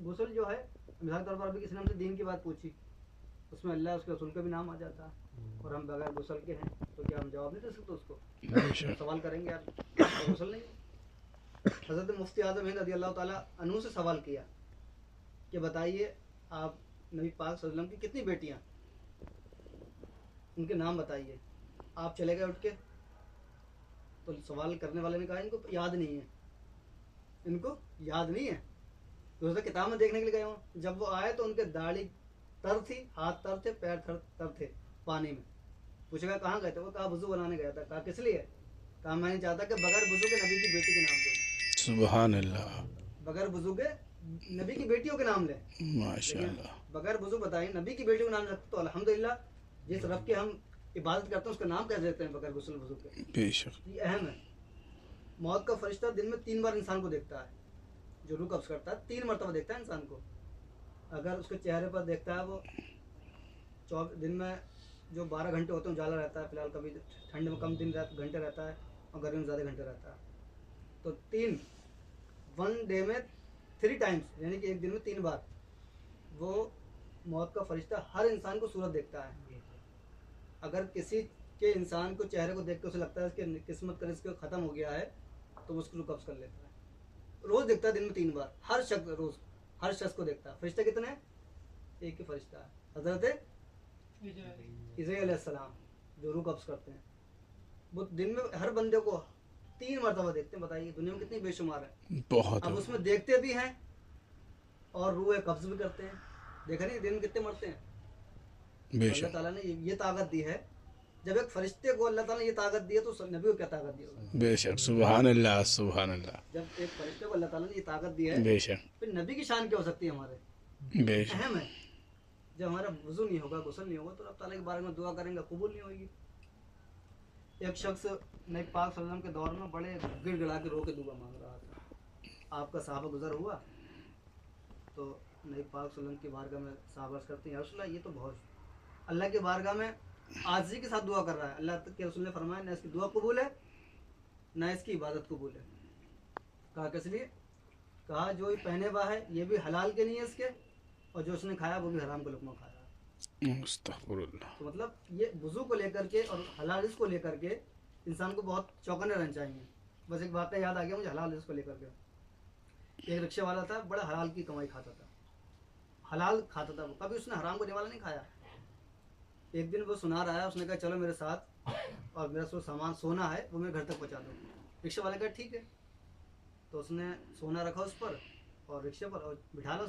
غسل جو ہے مثال کے طور پر ابھی کسی نے ہم سے دین کی بات پوچھی، اس میں اللہ اس کے رسول کا بھی نام آ جاتا ہے اور ہم بغیر غسل کے ہیں، تو کیا ہم جواب نہیں دے سکتے اس کو؟ سوال کریں گے آپ کا غسل نہیں ہے؟ حضرت مفتی اعظم ہند رضی اللہ تعالیٰ عنہ سے سوال کیا کہ بتائیے آپ نبی پاک صلی اللہ علیہ وسلم کی کتنی بیٹیاں، ان کے نام بتائیے. آپ چلے گئے اٹھ کے، تو سوال کرنے والے نے کہا ان کو یاد نہیں ہے، ان کو یاد نہیں ہے. دوسرے کتاب میں دیکھنے کے لیے گئے ہوں، جب وہ آئے تو ان کے داڑھی تر تھی، ہاتھ تر تھے، پیر تر تھے پانی میں. پوچھے گا کہاں گئے تھے؟ وہ کہا وضو بنانے گیا تھا. کہا کس لیے؟ کہا میں نہیں چاہتا کہ بغیر وضو کے نبی کی بیٹی کے نام دوں. سبحان اللہ، بغیر وضو کے نبی کی بیٹیوں کے نام لیں، ماشاء لیکن اللہ، بغیر وضو بتائیں نبی کی بیٹیوں کے نام رکھتے تو الحمدللہ جس رب کی ہم عبادت کرتے ہیں اس کا نام کیسے دیتے ہیں بغیر غسل وضو کے؟ بے شک، یہ اہم ہے. موت کا فرشتہ دن میں 3 بار انسان کو دیکھتا ہے. جو روح قبض کرتا ہے 3 مرتبہ دیکھتا ہے انسان کو. اگر اس کے چہرے پر دیکھتا ہے، وہ دن میں جو 12 گھنٹے ہوتے ہیں اجالا رہتا ہے، فی الحال کبھی ٹھنڈ میں کم گھنٹے رہتا ہے اور گرمی میں زیادہ گھنٹے رہتا ہے، تو 1 ڈے میں 3 ٹائمز، یعنی کہ ایک دن میں 3 بار وہ موت کا فرشتہ ہر انسان کو صورت دیکھتا ہے. اگر کسی کے انسان کو چہرے کو دیکھ کے اسے لگتا ہے کہ قسمت کا رزق ختم ہو گیا ہے تو وہ اس کو روح قبض کر لیتا ہے. روز دیکھتا ہے دن میں 3 بار، ہر شخص روز ہر شخص کو دیکھتا ہے. فرشتہ کتنے ہیں؟ ایک ہی فرشتہ ہے، حضرت عزرائیل علیہ السلام جو روح قبض کرتے ہیں. وہ دن میں ہر بندے کو 3 مرتبہ دیکھتے ہیں. بتائیے دنیا میں کتنی بے شمار ہے. بہت اب اس میں دیکھتے بھی ہیں اور روح قبض بھی کرتے ہیں. دیکھا نہیں دن میں کتنے مرتے ہیں. بے اللہ شک، تعالیٰ نے یہ طاقت دی ہے. جب ایک فرشتے کو اللہ تعالیٰ نے یہ طاقت دی ہے تو نبی کو کیا طاقت دی ہوگی؟ بے شک، سبحان اللہ، سبحان اللہ، جب ایک فرشتے کو اللہ تعالیٰ نے یہ طاقت دی ہے، بے شک، پھر نبی کی شان کیا ہو سکتی ہے ہمارے؟ بے شک، اہم ہے. جب ہمارا وضو نہیں ہوگا، غسل نہیں ہوگا، تو اللہ تعالیٰ کے بارے میں دعا کریں گے، قبول نہیں ہوگی. ایک شخص نبی پاک صلی اللہ علیہ وسلم کے دور میں بڑے گڑ گڑا کے رو کے دعا مانگ رہا تھا. آپ کا صحابہ گزر ہوا تو نبی پاک صلی اللہ علیہ وسلم کی بارگاہ میں صحابہ عرض کرتے ہیں یا رسول اللہ یہ تو بہت اللہ کی بارگاہ میں عاجزی کے ساتھ دعا کر رہا ہے. اللہ کے رسول نے فرمایا نہ اس کی دعا قبول ہے نہ اس کی عبادت قبول ہے. کہا کس لیے؟ کہا جو یہ پہنے ہوا ہے یہ بھی حلال کے نہیں ہے اس کے، اور جو اس نے کھایا وہ بھی حرام کا لقمہ کھایا. استغفر اللہ، تو مطلب یہ وضو کو لے کر کے اور حلال رزق کو لے کر کے انسان کو بہت چوکنے رہنا چاہیے. بس ایک بات یاد آ گیا مجھے حلال رزق کو لے کر کے. ایک رکشے والا تھا، بڑا حلال کی کمائی کھاتا تھا، حلال کھاتا تھا، وہ کبھی اس نے حرام کو نیوالا نہیں کھایا. ایک دن وہ سنا رہا ہے، اس نے کہا چلو میرے ساتھ اور میرا سامان سونا ہے وہ میرے گھر تک پہنچا دو. رکشے والے کہا ٹھیک ہے. تو اس نے سونا رکھا اس پر اور رکشے پر اور بٹھا لو.